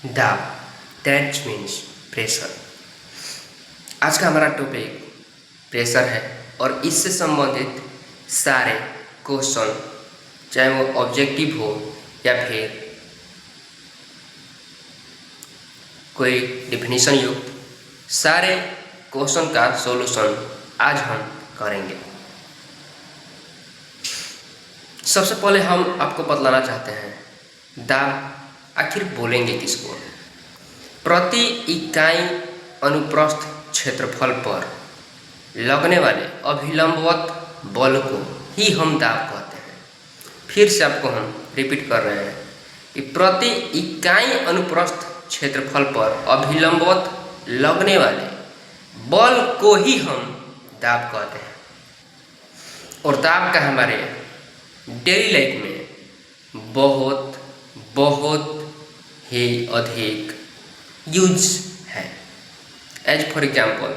दाब, that means pressure. आज का हमारा टॉपिक प्रेशर है और इससे संबंधित सारे क्वेश्चन, चाहे वो ऑब्जेक्टिव हो या फिर कोई डिफिनीशन युक्त, सारे क्वेश्चन का सॉल्यूशन आज हम करेंगे। सबसे पहले हम आपको बतलाना चाहते हैं, दाब आखिर बोलेंगे किसको? प्रति इकाई अनुप्रस्थ क्षेत्रफल पर लगने वाले अभिलंबवत बल को ही हम दाब कहते हैं। फिर से आपको हम रिपीट कर रहे हैं कि प्रति इकाई अनुप्रस्थ क्षेत्रफल पर अभिलंबवत लगने वाले बल को ही हम दाब कहते हैं। और दाब का हमारे डेली लाइफ में बहुत बहुत ही अधिक यूज है। एज फॉर एग्जाम्पल,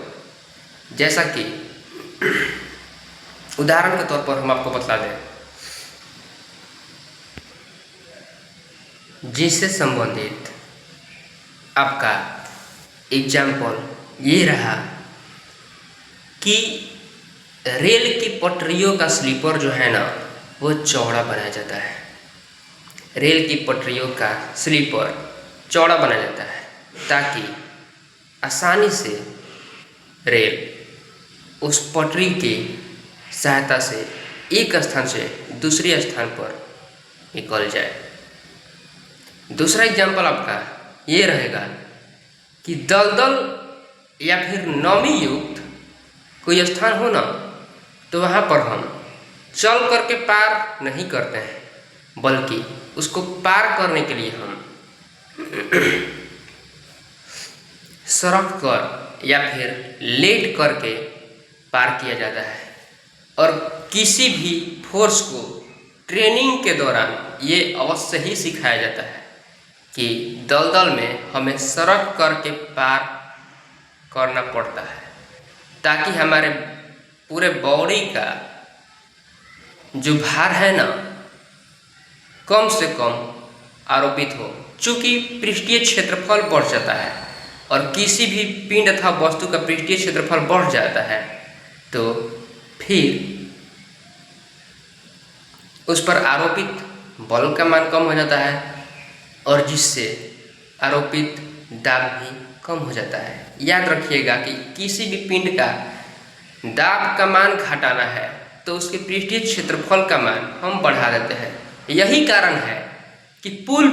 जैसा कि उदाहरण के तौर पर हम आपको बता दें, जिससे संबंधित आपका एग्जाम्पल ये रहा कि रेल की पटरियों का स्लीपर जो है ना, वो चौड़ा बनाया जाता है। रेल की पटरियों का स्लीपर चौड़ा बनाया जाता है ताकि आसानी से रेल उस पटरी की सहायता से एक स्थान से दूसरे स्थान पर निकल जाए। दूसरा एग्जाम्पल आपका ये रहेगा कि दलदल या फिर नमी युक्त कोई स्थान हो ना, तो वहाँ पर हम चल करके पार नहीं करते हैं, बल्कि उसको पार करने के लिए हम सरक कर या फिर लेट करके पार किया जाता है। और किसी भी फोर्स को ट्रेनिंग के दौरान ये अवश्य ही सिखाया जाता है कि दलदल में हमें सरक करके पार करना पड़ता है, ताकि हमारे पूरे बॉडी का जो भार है ना, कम से कम आरोपित हो। चूँकि पृष्ठीय क्षेत्रफल बढ़ जाता है और किसी भी पिंड अथवा वस्तु का पृष्ठीय क्षेत्रफल बढ़ जाता है, तो फिर उस पर आरोपित बल का मान कम हो जाता है और जिससे आरोपित दाब भी कम हो जाता है। याद रखिएगा कि किसी भी पिंड का दाब का मान घटाना है तो उसके पृष्ठीय क्षेत्रफल का मान हम बढ़ा देते हैं। यही कारण है कि पुल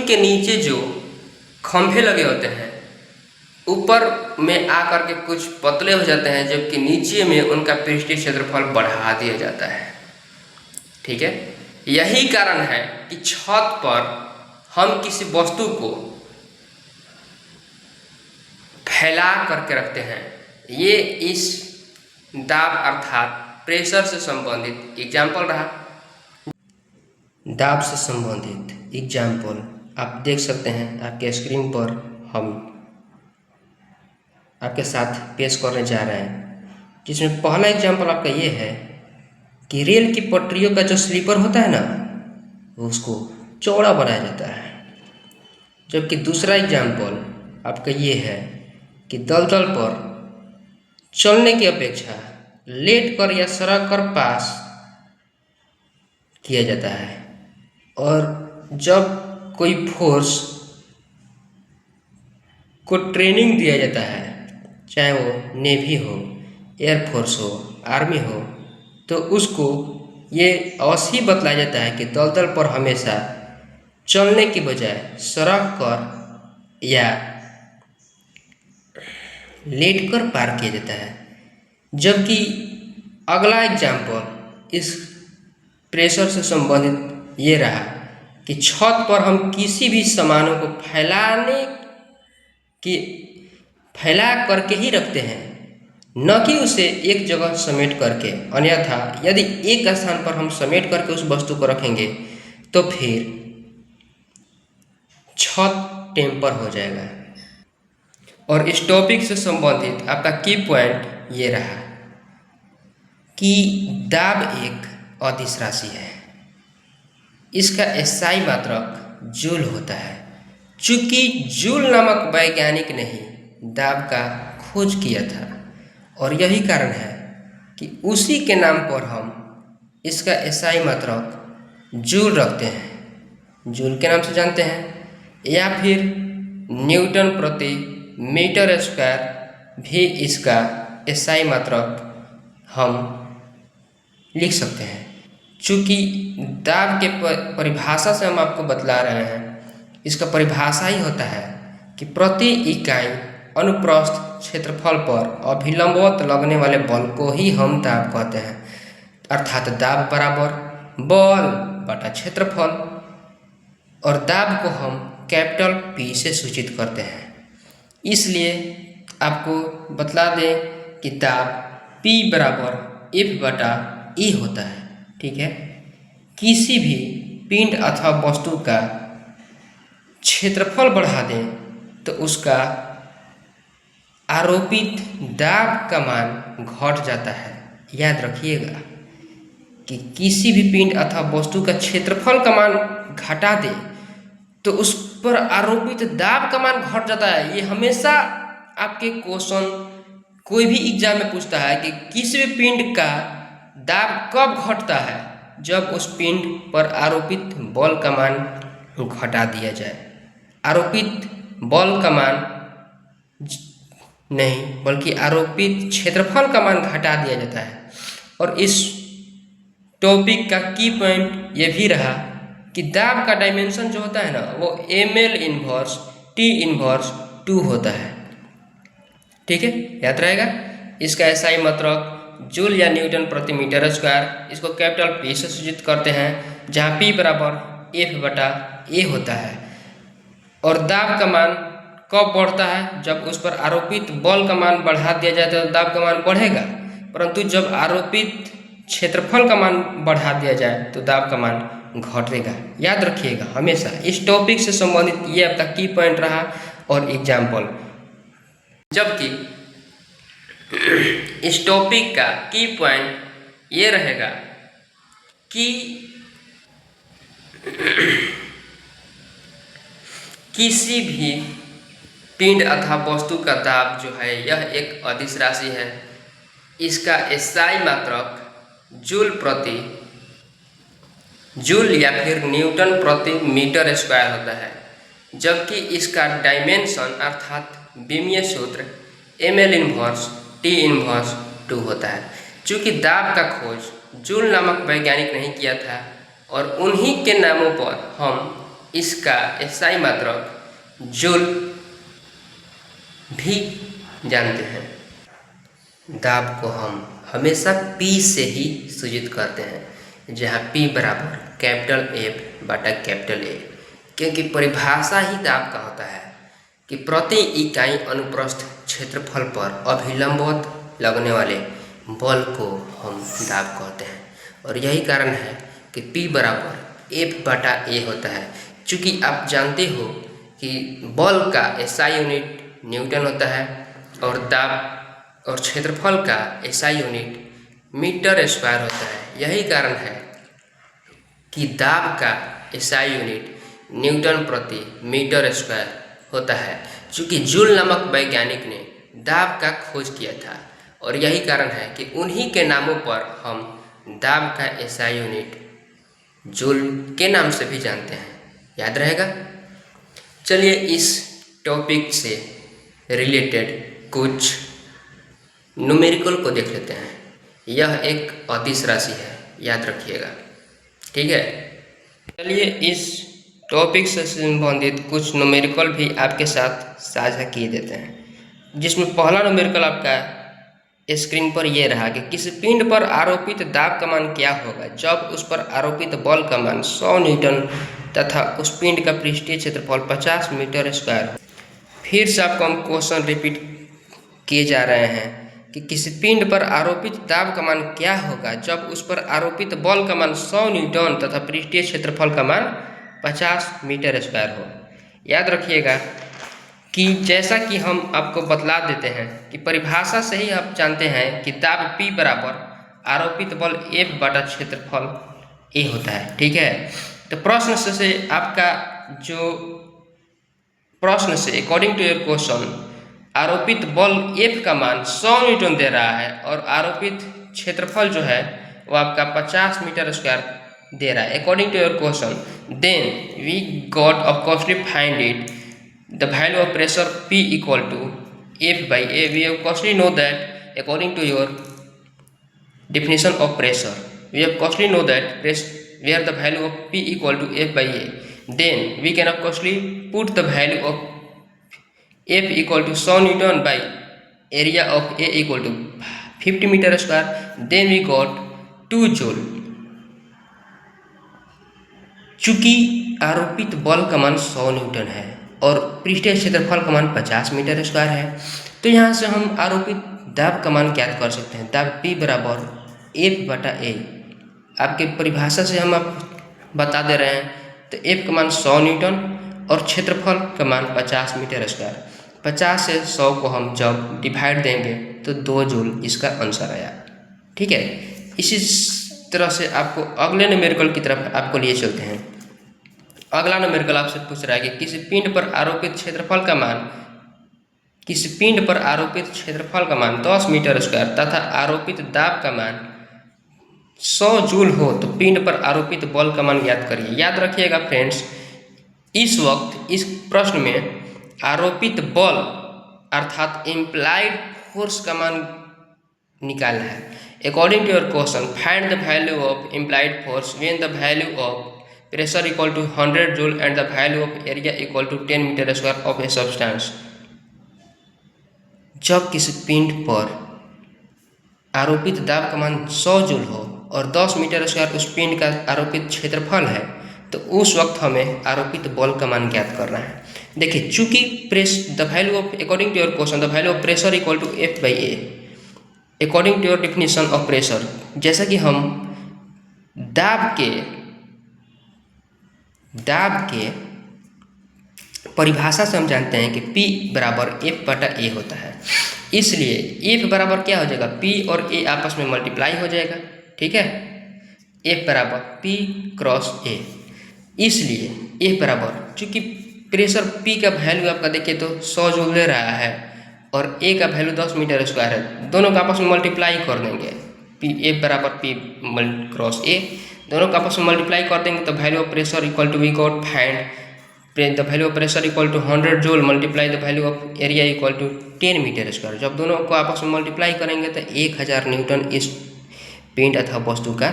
के नीचे जो खंभे लगे होते हैं, ऊपर में आकर के कुछ पतले हो जाते हैं, जबकि नीचे में उनका पृष्ठीय क्षेत्रफल बढ़ा दिया जाता है। ठीक है, यही कारण है कि छत पर हम किसी वस्तु को फैला करके रखते हैं। ये इस दाब अर्थात प्रेशर से संबंधित एग्जाम्पल रहा। दाब से संबंधित एग्जाम्पल आप देख सकते हैं आपके स्क्रीन पर, हम आपके साथ पेश करने जा रहे हैं, जिसमें पहला एग्जाम्पल आपका ये है कि रेल की पटरियों का जो स्लीपर होता है ना, उसको चौड़ा बनाया जाता है। जबकि दूसरा एग्जाम्पल आपका ये है कि दलदल पर चलने की अपेक्षा लेट कर या सरक कर पास किया जाता है। और जब कोई फोर्स को ट्रेनिंग दिया जाता है, चाहे वो नेवी हो, एयरफोर्स हो, आर्मी हो, तो उसको ये अवश्य बतलाया जाता है कि दलदल पर हमेशा चलने की बजाय सरक कर या लेट कर पार किया जाता है। जबकि अगला एग्जाम्पल इस प्रेशर से संबंधित ये रहा कि छत पर हम किसी भी सामानों को फैला करके ही रखते हैं, न कि उसे एक जगह समेट करके। अन्यथा यदि एक स्थान पर हम समेट करके उस वस्तु को रखेंगे तो फिर छत टेम्पर हो जाएगा। और इस टॉपिक से संबंधित आपका की पॉइंट ये रहा कि दाब एक अदिश राशि है। इसका SI मात्रक जूल होता है। चूंकि जूल नामक वैज्ञानिक ने ही दाब का खोज किया था और यही कारण है कि उसी के नाम पर हम इसका SI मात्रक जूल रखते हैं, जूल के नाम से जानते हैं, या फिर न्यूटन प्रति मीटर स्क्वायर भी इसका SI मात्रक हम लिख सकते हैं। चूँकि दाब के परिभाषा से हम आपको बतला रहे हैं, इसका परिभाषा ही होता है कि प्रति इकाई अनुप्रस्थ क्षेत्रफल पर अभिलंबवत लगने वाले बल को ही हम दाब कहते हैं। अर्थात दाब बराबर बल बटा क्षेत्रफल, और दाब को हम कैपिटल P से सूचित करते हैं। इसलिए आपको बतला दें कि दाब P बराबर F बटा E होता है। ठीक है, किसी भी पिंड अथवा वस्तु का क्षेत्रफल बढ़ा दें तो उसका आरोपित दाब का मान घट जाता है। याद रखिएगा कि किसी भी पिंड अथवा वस्तु का क्षेत्रफल का मान घटा दे तो उस पर आरोपित दाब का मान घट जाता है। ये हमेशा आपके क्वेश्चन कोई भी एग्जाम में पूछता है कि किसी भी पिंड का दाब कब घटता है, जब उस पिंड पर आरोपित बल का मान घटा दिया जाए। आरोपित बल का मान नहीं बल्कि आरोपित क्षेत्रफल का मान घटा दिया जाता है। और इस टॉपिक का की पॉइंट ये भी रहा कि दाब का डायमेंशन जो होता है ना, वो ml इन्वर्स T इन्वर्स 2 होता है। ठीक है, याद रहेगा। इसका SI मात्रक जूल या न्यूटन प्रति मीटर स्क्वायर, इसको कैपिटल P से सूचित करते हैं, जहाँ P बराबर F बटा A होता है। और दाब का मान कब बढ़ता है, जब उस पर आरोपित बल का मान बढ़ा दिया जाए तो दाब का मान बढ़ेगा, परंतु जब आरोपित क्षेत्रफल का मान बढ़ा दिया जाए तो दाब का मान घटेगा। याद रखिएगा हमेशा। इस टॉपिक से संबंधित ये आपका की पॉइंट रहा और एग्जाम्पल। जबकि इस टॉपिक का की पॉइंट ये रहेगा कि किसी भी पिंड अथवा वस्तु का दाब जो है यह एक अदिश राशि है। इसका SI मात्रक जूल या फिर न्यूटन प्रति मीटर स्क्वायर होता है, जबकि इसका डायमेंशन अर्थात विमीय सूत्र ml इन्वर्स T इन्वर्स 2 होता है। चूँकि दाब का खोज जूल नामक वैज्ञानिक ने किया था और उन्हीं के नामों पर हम इसका SI मात्रक जूल भी जानते हैं। दाब को हम हमेशा P से ही सूचित करते हैं, जहाँ P बराबर कैपिटल F बटा कैपिटल A, क्योंकि परिभाषा ही दाब का होता है कि प्रति इकाई अनुप्रस्थ क्षेत्रफल पर अभिलंबवत लगने वाले बल को हम दाब कहते हैं। और यही कारण है कि P बराबर F बटा A होता है। चूँकि आप जानते हो कि बल का SI यूनिट न्यूटन होता है और दाब और क्षेत्रफल का SI यूनिट मीटर स्क्वायर होता है। यही कारण है कि दाब का SI यूनिट न्यूटन प्रति मीटर स्क्वायर होता है। चूँकि जूल नामक वैज्ञानिक ने दाब का खोज किया था और यही कारण है कि उन्हीं के नामों पर हम दाब का SI यूनिट जूल के नाम से भी जानते हैं। याद रहेगा। चलिए इस टॉपिक से रिलेटेड कुछ न्यूमेरिकल को देख लेते हैं। यह एक अदिश राशि है, याद रखिएगा। ठीक है, चलिए इस टॉपिक से संबंधित कुछ न्यूमेरिकल भी आपके साथ साझा किए देते हैं, जिसमें पहला न्यूमेरिकल आपका स्क्रीन पर यह रहा कि किसी पिंड पर आरोपित दाब का मान क्या होगा जब उस पर आरोपित बल का मान 100 न्यूटन तथा उस पिंड का पृष्ठीय क्षेत्रफल 50 मीटर स्क्वायर हो। फिर से आपको हम क्वेश्चन रिपीट किए जा रहे हैं कि किसी पिंड पर आरोपित दाब का मान क्या होगा जब उस पर आरोपित बल का मान 100 न्यूटन तथा पृष्ठीय क्षेत्रफल का मान 50 मीटर स्क्वायर हो। याद रखिएगा कि जैसा कि हम आपको बतला देते हैं कि परिभाषा से ही आप जानते हैं कि दाब P बराबर आरोपित बल F बटा क्षेत्रफल A होता है। ठीक है, तो प्रश्न से आपका जो प्रश्न से अकॉर्डिंग टू योर क्वेश्चन आरोपित बल F का मान 100 न्यूटन दे रहा है और आरोपित क्षेत्रफल जो है वो आपका 50 मीटर स्क्वायर दे रहा है according to your question. Then we got of costly find it the value of pressure P equal to F by A। We have costly know that according to your definition of pressure, we have costly know that where the value of P equal to F by A, then we can of costly put the value of F equal to 100 Newton by area of A equal to 50 meter square, then we got 2 joule। चूंकि आरोपित बल का मान 100 Newton है और पृष्ठीय क्षेत्रफल का मान 50 मीटर स्क्वायर है, तो यहाँ से हम आरोपित दाब का मान ज्ञात कर सकते हैं। दाब P बराबर F बटा A, आपके परिभाषा से हम आप बता दे रहे हैं। तो F का मान 100 न्यूटन और क्षेत्रफल का मान 50 मीटर स्क्वायर। 50 से 100 को हम जब डिवाइड देंगे तो 2 जूल इसका आंसर आया। ठीक है, इसी तरह से आपको अगले न्यूमेरिकल की तरफ आपको लिए चलते हैं। अगला न्यूमेरिकल आपसे पूछ रहा है कि किसी पिंड पर आरोपित क्षेत्रफल का मान 10 मीटर स्क्वायर तथा आरोपित दाब का मान 100 जूल हो तो पिंड पर आरोपित बल का मान ज्ञात करिए। याद रखिएगा फ्रेंड्स, इस वक्त इस प्रश्न में आरोपित बल अर्थात इम्प्लाइड फोर्स का मान निकालना है। According to your question find the value of implied force when the value of pressure equal to 100 joule and the value of area equal to 10 metre square of a substance. जब किसी पिंड पर आरोपित दाब का मान 100 जूल हो और 10 मीटर स्क्वायर उस पिंड का आरोपित क्षेत्रफल है, तो उस वक्त हमें आरोपित बल का मान ज्ञात करना है। देखिए, चूंकि the value of according to your question the value of pressure equal to F by A according to your definition of pressure, जैसा कि हम दाब के परिभाषा से हम जानते हैं कि P बराबर F बटा A होता है, इसलिए F बराबर क्या हो जाएगा, P और A आपस में मल्टीप्लाई हो जाएगा। ठीक है, F बराबर P क्रॉस A, इसलिए F बराबर, चूँकि प्रेशर P का वैल्यू आपका देखिए तो 100 जूल ले रहा है और A का वैल्यू 10 मीटर स्क्वायर है, दोनों का आपस में मल्टीप्लाई कर देंगे। F बराबर P क्रॉस A, दोनों का आपस में मल्टीप्लाई कर देंगे तो value of pressure equal to we got find the value of pressure equal to 100 joule multiply the value of area equal to 10 metre square. जब दोनों को आपस में मल्टीप्लाई करेंगे तो 1000 न्यूटन इस पिंड अथवा वस्तु का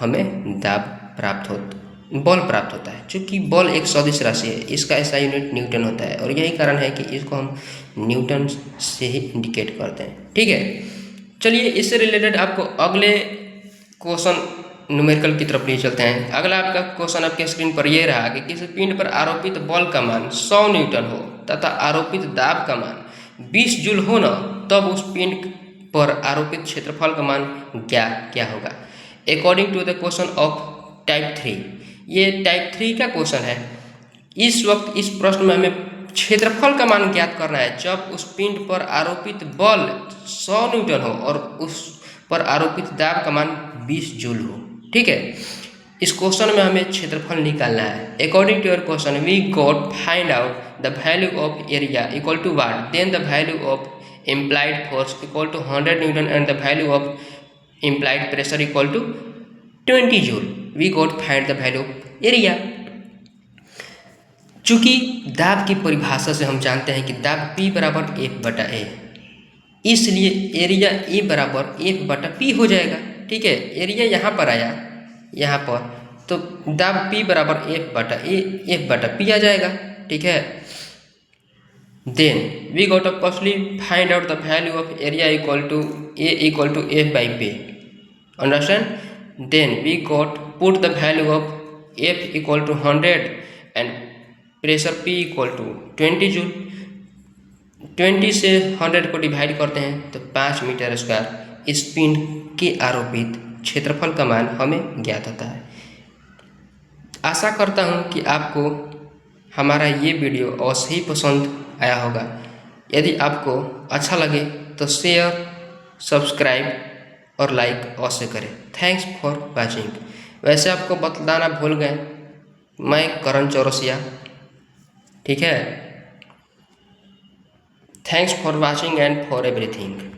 हमें बल प्राप्त होता है। चूँकि बल एक सदिश राशि है, इसका ऐसा यूनिट न्यूटन होता है और यही कारण है कि इसको हम न्यूटन से ही इंडिकेट करते हैं। ठीक है, चलिए इससे रिलेटेड आपको अगले क्वेश्चन न्यूमेरिकल की तरफ ले चलते हैं। अगला आपका क्वेश्चन आपके स्क्रीन पर यह रहा कि किसी पिंड पर आरोपित बल का मान 100 न्यूटन हो तथा आरोपित दाब का मान 20 जूल हो न, तब उस पिंड पर आरोपित क्षेत्रफल का मान क्या होगा। According to the question of type 3, ये टाइप 3 का क्वेश्चन है। इस वक्त इस प्रश्न में हमें क्षेत्रफल का मान ज्ञात करना है जब उस पिंड पर आरोपित बल 100 न्यूटन हो और उस पर आरोपित दाब का मान 20 जूल हो। ठीक है, इस क्वेश्चन में हमें क्षेत्रफल निकालना है। According to your question we got find out the value of area equal to what, then the value of implied force equal to 100 newton and the value of implied pressure equal to 20 joule. We got find the value of area. चूँकि दाब की परिभाषा से हम जानते हैं कि दाब P बराबर F बटा A, इसलिए एरिया E बराबर F बटा P हो जाएगा। ठीक है, एरिया यहाँ पर आया, यहाँ पर तो दाब P बराबर F बटा P आ जाएगा। ठीक है, then we got of costly find out the value of area equal to A equal to F by P, understand. Then we got put the value of F equal to 100 and pressure P equal to 20 joule. 20 से 100 को divide करते हैं तो 5 metre square इस पिंड के आरोपित क्षेत्रफल का मान हमें ज्ञात होता है। आशा करता हूँ कि आपको हमारा ये वीडियो अवश्य ही पसंद आया होगा। यदि आपको अच्छा लगे तो शेयर, सब्सक्राइब और लाइक अवश्य करें। Thanks for watching. वैसे आपको बतलाना भूल गए मैं करण चौरसिया। ठीक है, thanks for watching and for everything.